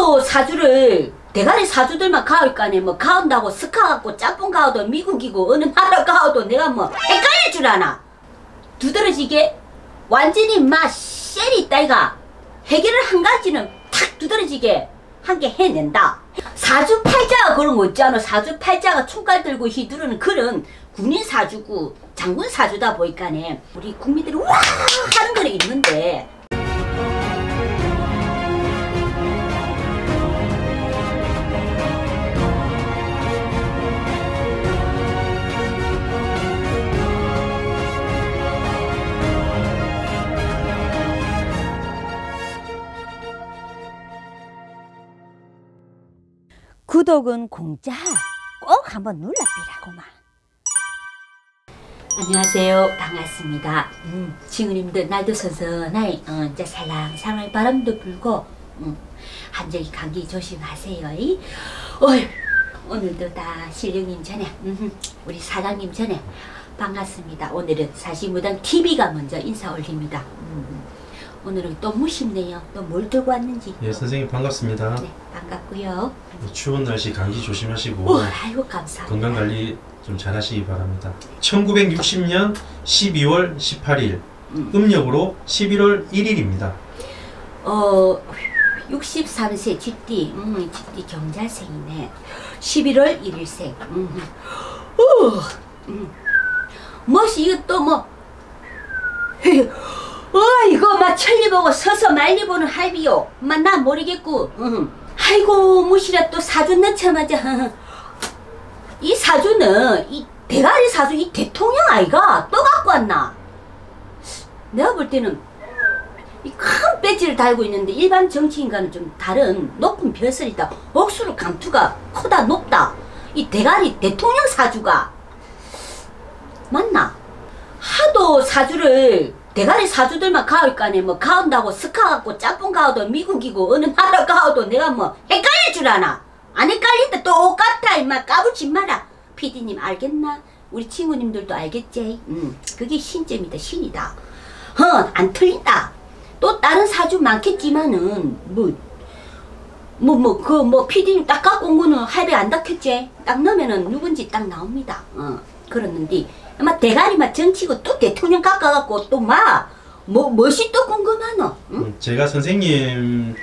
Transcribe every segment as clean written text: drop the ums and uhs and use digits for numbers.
하도 사주를 대가리 사주들만 가을 거네. 뭐 가온다고 스카 갖고 짬뽕 가오도 미국이고 어느 나라 가오도 내가 뭐 헷갈릴 줄 아나. 두드러지게 완전히 막 셀이 있다 이가. 해결을 한 가지는 탁 두드러지게 한 개 해낸다. 사주팔자가 그런 거 있잖아. 사주팔자가 총칼 들고 휘두르는 그런 군인 사주고 장군 사주다 보니까네 우리 국민들이 와 하는 거는 있는데, 구독은 공짜. 꼭 한번 눌러비라고만. 안녕하세요. 반갑습니다. 지금님들 날도 선선하이 이제 살랑살랑 바람도 불고 한적이 감기 조심하세요. 오늘도 다 실령님 전에 우리 사장님 전에 반갑습니다. 오늘은 사시무당 TV가 먼저 인사 올립니다. 오늘은 또 무심네요. 또 뭘 들고 왔는지. 예, 선생님 반갑습니다. 네, 반갑고요. 추운 날씨 감기 조심하시고 아이고 감사합니다. 건강관리 좀 잘하시기 바랍니다. 1960년 12월 18일 음력으로 11월 1일입니다. 63세 쥐띠, 쥐띠 경자생이네. 11월 1일생. 뭐시 이것도 뭐 이거 막 천리 보고 서서 말리 보는 할비요. 나 모르겠고. 아이고 무시라 또 사주 넣자마자 이 사주는 이 대가리 사주 이 대통령 아이가 또 갖고 왔나. 내가 볼 때는 이 큰 배지를 달고 있는데 일반 정치인과는 좀 다른 높은 벼슬이다. 억수로 감투가 크다 높다. 이 대가리 대통령 사주가 맞나? 하도 사주를 대가리 사주들만 가을 거네. 뭐 가온다고 스카 갖고 짬뽕 가오도 미국이고 어느 나라 가오도 내가 뭐 헷갈릴 줄 아나. 안 헷갈린다. 똑같아 임마. 까불지 마라. PD님 알겠나? 우리 친구님들도 알겠지? 그게 신점이다. 신이다. 안 틀린다. 또 다른 사주 많겠지만은 PD님 딱 갖고 온 거는 할배 안 닦였지? 딱 넣으면은 누군지 딱 나옵니다. 그렇는데 아마 대가리만 정치고 또 대통령 깎아갖고 또 멋이 또 궁금하노? 응? 제가 선생님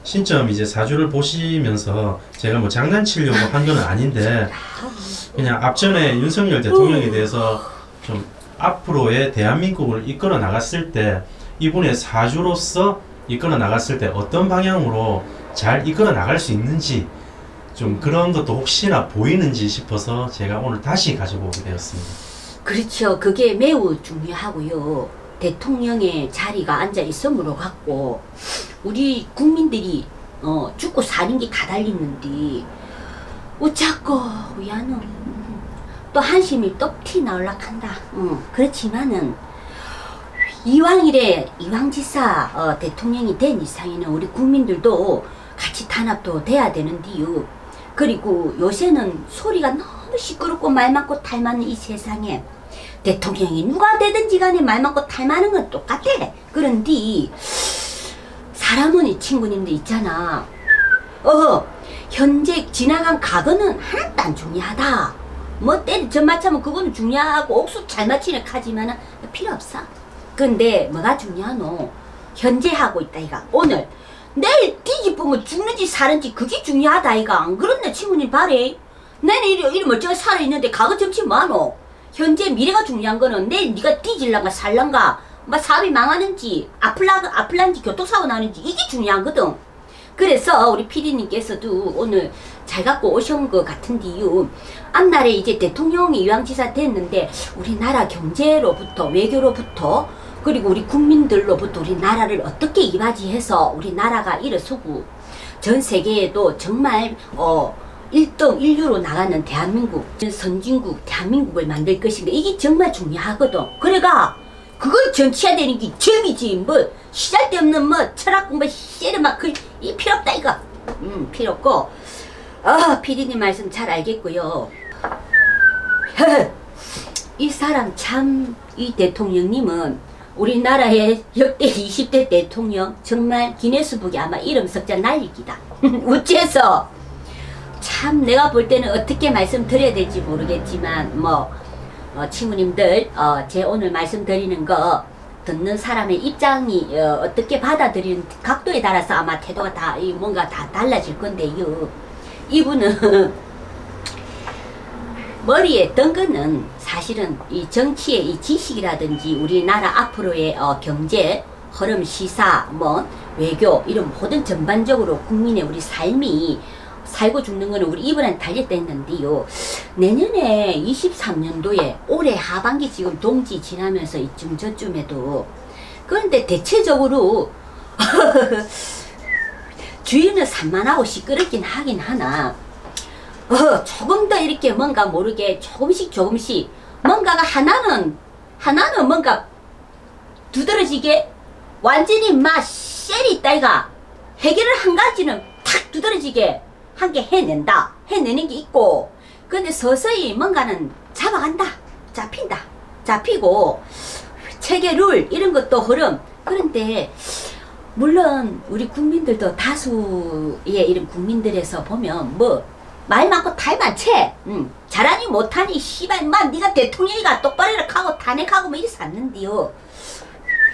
신점 이제 사주를 보시면서 제가 뭐 장난치려고 한 건 아닌데 그냥 앞전에 윤석열 대통령에 대해서 좀 앞으로의 대한민국을 이끌어 나갔을 때 이분의 사주로서 이끌어 나갔을 때 어떤 방향으로 잘 이끌어 나갈 수 있는지 좀 그런 것도 혹시나 보이는지 싶어서 제가 오늘 다시 가져오게 되었습니다. 그렇죠. 그게 매우 중요하고요. 대통령의 자리가 앉아 있음으로 갖고 우리 국민들이 죽고 사는 게 다 달리는데 어쩌고 왜안 오? 또 한심이 또 티 나올라 한다. 그렇지만은 이왕지사 대통령이 된 이상에는 우리 국민들도 같이 탄압도 돼야 되는데요. 그리고 요새는 소리가 너무 시끄럽고 말 많고 탈 많은 이 세상에 대통령이 누가 되든지 간에 말 많고 탈 많은 건 똑같아. 그런데 사람은 이 친구님들 있잖아. 현재 지나간 과거는 하나도 안 중요하다. 뭐 때리 전 맞추면 그거는 중요하고 옥수 잘 맞히는 카지만은 필요 없어. 근데 뭐가 중요하노? 현재 하고 있다 이가. 오늘 내일 뒤집으면 죽는지 사는지 그게 중요하다 이가. 안 그렇네 친구님 바래. 내는 이리 멀쩡히 살아있는데 과거 점치 뭐하노? 현재 미래가 중요한 거는 내일 네가 뒤질란가 살란가 막 사업이 망하는지 아플란지 교통사고 나는지 이게 중요하거든. 그래서 우리 PD님께서도 오늘 잘 갖고 오신 것 같은데요. 앞날에 이제 대통령이 이왕지사 됐는데 우리나라 경제로부터 외교로부터 그리고 우리 국민들로부터 우리 나라를 어떻게 이바지해서 우리 나라가 일어서고 전 세계에도 정말 1등 1류로 나가는 대한민국 선진국 대한민국을 만들 것인가 이게 정말 중요하거든. 그래가 그걸 정치화되는 게 재미지. 뭐 시잘데없는 뭐 철학 공부 씨를 막 이 필요 없다 이거. 필요 없고 PD님 말씀 잘 알겠고요. 이 사람 참 이 대통령님은 우리나라의 역대 20대 대통령 정말 기네스북에 아마 이름 석자 날릴 기다. 우째서 참 내가 볼 때는 어떻게 말씀드려야 될지 모르겠지만 뭐 친구님들 제 오늘 말씀드리는 거 듣는 사람의 입장이 어떻게 받아들이는 각도에 따라서 아마 태도가 다 뭔가 다 달라질 건데요. 이분은 머리에 든 거는 사실은 이 정치의 이 지식이라든지 우리나라 앞으로의 경제, 흐름, 시사, 뭐 외교 이런 모든 전반적으로 국민의 우리 삶이 살고 죽는 거는 우리 이분한테 달렸댔는데요. 내년에 23년도에 올해 하반기 지금 동지 지나면서 이쯤 저쯤에도 그런데 대체적으로 주위는 산만하고 시끄럽긴 하긴 하나 조금 더 이렇게 뭔가 모르게 조금씩 뭔가가 하나는 뭔가 두드러지게 완전히 막 셀이 있다이가 해결을 한 가지는 탁 두드러지게 한 개 해내는 게 있고 근데 서서히 뭔가는 잡아간다 잡히고 체계 룰 이런 것도 흐름 그런데 물론 우리 국민들도 다수의 이런 국민들에서 보면 뭐 말 많고 탈 많지 잘하니 못하니 씨발 막 네가 대통령이가 똑바로 하고 탄핵하고 뭐 이래서 았는데요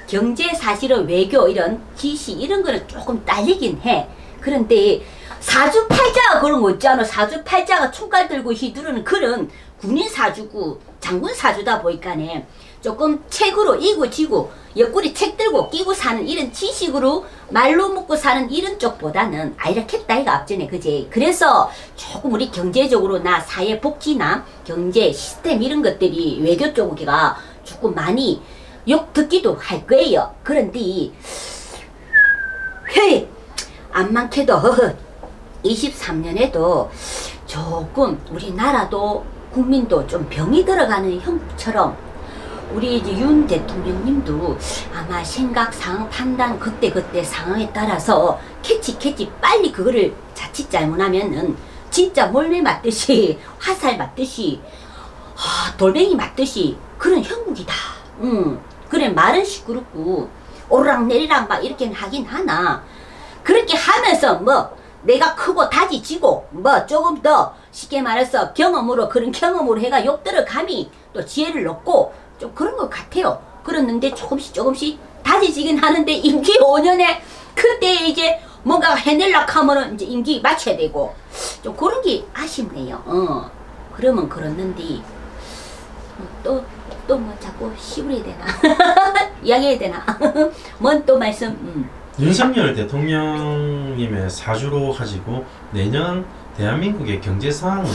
경제 사실은 외교 이런 지시 이런 거는 조금 딸리긴 해 그런데 사주팔자가 그런 거 있잖아 사주팔자가 총칼 들고 휘두르는 그런 군인 사주고 장군 사주다 보니까네 조금 책으로 이고지고 옆구리 책 들고 끼고 사는 이런 지식으로 말로 먹고 사는 이런 쪽보다는 이렇겠다 이가 앞전에 그제 그래서 조금 우리 경제적으로 나 사회복지나 경제 시스템 이런 것들이 외교 쪽이가 조금 많이 욕 듣기도 할 거예요. 그런데 헤이 안 많게도 23년에도 조금 우리나라도 국민도 좀 병이 들어가는 형처럼 우리 이제 윤 대통령님도 아마 생각, 상황, 판단 그때 상황에 따라서 캐치 빨리 그거를 자칫 잘못하면은 진짜 몰매 맞듯이 화살 맞듯이 돌멩이 맞듯이 그런 형국이다. 그래 말은 시끄럽고 오르락내리락 막 이렇게 하긴 하나 그렇게 하면서 뭐 내가 크고 다지지고 뭐 조금 더 쉽게 말해서 경험으로 그런 경험으로 해가 욕 들어감이 또 지혜를 얻고 좀 그런 것 같아요. 그랬는데 조금씩 다지지긴 하는데 임기 5년에 그때 이제 뭔가 해낼락 하면은 이제 임기 맞춰야 되고 좀 그런 게 아쉽네요. 그러면 그렇는데 또 뭐 자꾸 시부려야 되나 이야기해야 되나 뭔 또 말씀 윤석열 대통령님의 사주로 가지고 내년 대한민국의 경제 상황은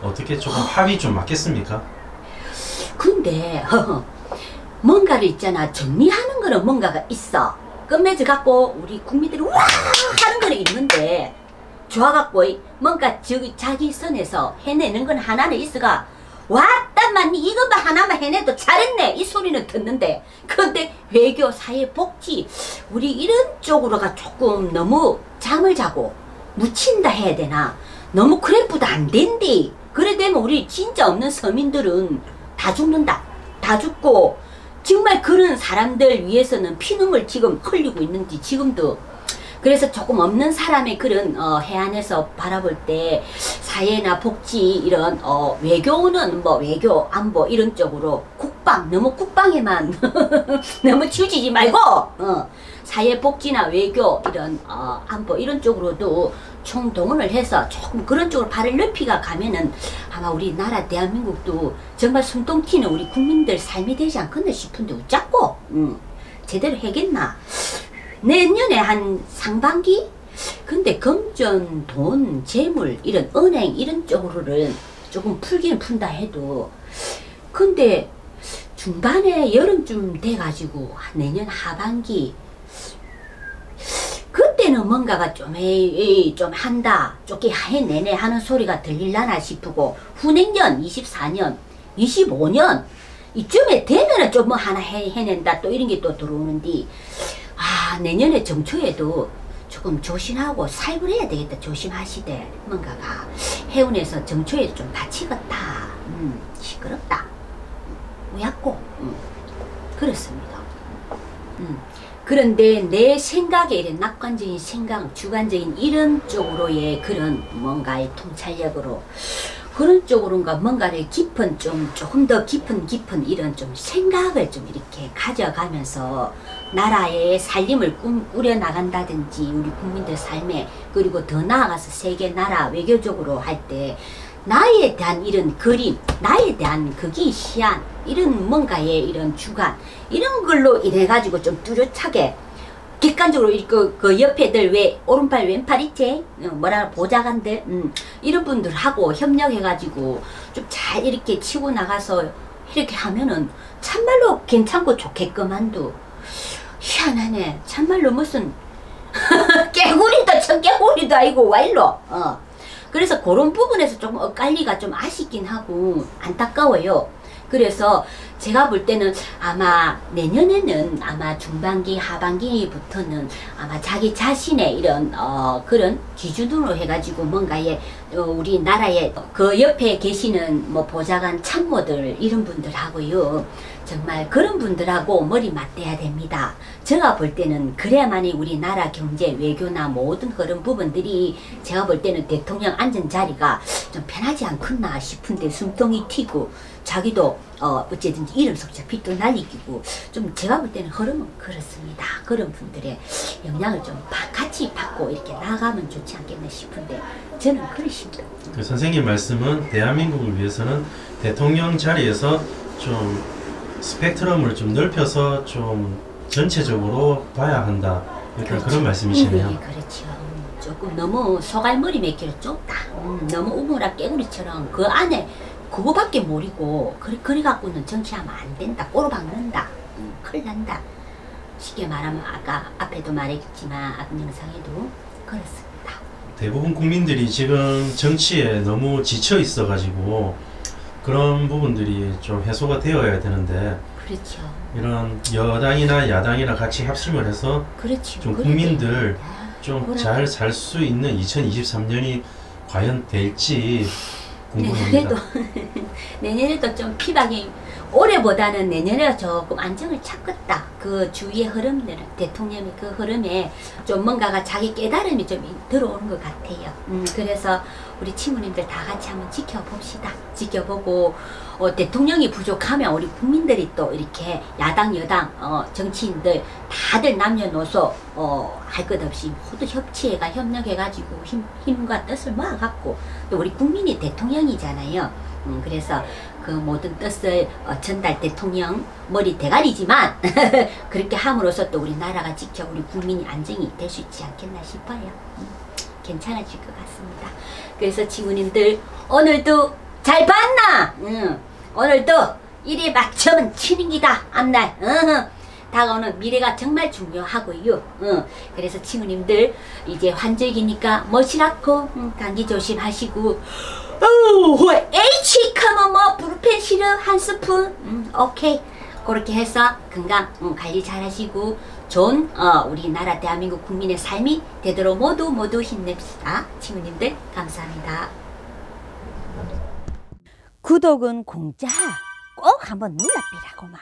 어떻게 조금 합이 좀 맞겠습니까? 근데 뭔가를 있잖아 정리하는 거는 뭔가가 있어 끝맺어 갖고 우리 국민들이 와 하는 거는 있는데 좋아갖고 뭔가 자기 선에서 해내는 건 하나는 있어가 왔단만 이것만 하나만 해내도 잘했네 이 소리는 듣는데 근데 외교 사회복지 우리 이런 쪽으로가 조금 너무 잠을 자고 묻힌다 해야 되나 너무 그래프도 안 된대 그래 되면 우리 진짜 없는 서민들은 다 죽는다 다 죽고 정말 그런 사람들 위해서는 피눈물 지금 흘리고 있는지 지금도 그래서 조금 없는 사람의 그런 해안에서 바라볼 때 사회나 복지 이런 외교는 뭐 외교 안보 이런 쪽으로 국방 너무 국방에만 너무 치우치지 말고 사회 복지나 외교 이런 안보 이런 쪽으로도 총동원을 해서 조금 그런 쪽으로 발을 넓히가 가면은 아마 우리나라 대한민국도 정말 숨통 튀는 우리 국민들 삶이 되지 않겠나 싶은데 어쩌고 제대로 해겠나 내년에 한 상반기? 근데 금전, 돈, 재물 이런 은행 이런 쪽으로는 조금 풀기는 푼다 해도 근데 중반에 여름쯤 돼가지고 내년 하반기 그때는 뭔가가 좀 한다 쪼개 해내네 하는 소리가 들릴라나 싶고 후냉년 24년 25년 이쯤에 되면은 좀 뭐 하나 해낸다 또 이런 게 또 들어오는데 내년에 정초에도 조금 조심하고 살벌해야 되겠다 조심하시되 뭔가가 해운에서 정초에 좀 다치겠다 시끄럽다 우약고 그렇습니다. 그런데 내 생각에 이런 낙관적인 생각, 주관적인 이런 쪽으로의 그런 뭔가의 통찰력으로 그런 쪽으로인가 뭔가를 깊은 조금 더 깊은 이런 좀 생각을 좀 이렇게 가져가면서 나라의 살림을 꾸려 나간다든지 우리 국민들 삶에 그리고 더 나아가서 세계 나라 외교적으로 할 때 나에 대한 이런 그림, 나에 대한 거기 시안 이런 뭔가의 이런 주관 이런 걸로 이래 가지고 좀 뚜렷하게 객관적으로 그 옆에들 왜 오른팔 왼팔 있지? 뭐라 보좌관들 이런 분들하고 협력해가지고 좀 잘 이렇게 치고 나가서 이렇게 하면은 참말로 괜찮고 좋겠구만도 희한하네. 참말로 무슨 깨구리도 청개구리도 아니고 와일로 그래서 그런 부분에서 좀 엇갈리가 좀 아쉽긴 하고 안타까워요. 그래서 제가 볼 때는 아마 내년에는 아마 중반기 하반기부터는 아마 자기 자신의 이런 그런 기준으로 해가지고 뭔가에 우리나라의 그 옆에 계시는 뭐 보좌관 참모들 이런 분들하고요 정말 그런 분들하고 머리 맞대야 됩니다. 제가 볼 때는 그래야만이 우리나라 경제 외교나 모든 그런 부분들이 제가 볼 때는 대통령 앉은 자리가 좀 편하지 않겠나 싶은데 숨통이 튀고 자기도 어쨌든지 이름 속자 빚도 날리고 좀 제가 볼 때는 흐름은 그렇습니다. 그런 분들의 영향을 좀 같이 받고 이렇게 나가면 좋지 않겠나 싶은데 저는 그렇습니다. 그 선생님 말씀은 대한민국을 위해서는 대통령 자리에서 좀 스펙트럼을 좀 넓혀서 좀 전체적으로 봐야 한다. 그렇죠. 그런 말씀이시네요. 네, 그렇죠. 조금 너무 소갈머리 몇 개를 좁다. 너무 우물아 깨구리처럼 그 안에 그거밖에 모르고 그래 갖고는 정치하면 안 된다. 꼬로 박는다. 큰일 난다. 쉽게 말하면 아까 앞에도 말했지만 앞 영상에도 그렇습니다. 대부분 국민들이 지금 정치에 너무 지쳐 있어 가지고 그런 부분들이 좀 해소가 되어야 되는데 그렇죠. 이런 여당이나 야당이나 같이 합심을 해서 그렇죠. 좀 국민들 좀 잘 살 수 있는 2023년이 과연 될지 궁금합니다. 내년에도 좀 피박이 올해보다는 내년에 조금 안정을 찾겠다. 그 주위의 흐름들은 대통령의 그 흐름에 좀 뭔가가 자기 깨달음이 좀 들어오는 것 같아요. 그래서 우리 친구님들 다 같이 한번 지켜봅시다. 지켜보고 대통령이 부족하면 우리 국민들이 또 이렇게 야당 여당 정치인들 다들 남녀노소 할 것 없이 모두 협치해가 협력해가지고 힘과 뜻을 모아갖고 또 우리 국민이 대통령이잖아요. 그래서 그 모든 뜻을 전달 대통령 머리 대가리지만 그렇게 함으로써 또 우리나라가 지켜 우리 국민이 안정이 될 수 있지 않겠나 싶어요. 괜찮아질 것 같습니다. 그래서 친구님들 오늘도 잘 봤나? 오늘도 일에 맞춰면 치는 기다. 앞날 다가오는 미래가 정말 중요하고요. 그래서 친구님들 이제 환절기니까 멋이라고 감기 조심하시고 H 카면 뭐 브루펜 시럽 한 스푼 오케이 그렇게 해서 건강 관리 잘 하시고 좋은 우리나라 대한민국 국민의 삶이 되도록 모두 힘냅시다. 친구님들 감사합니다. 구독은 공짜 꼭 한번 눌러비라고만.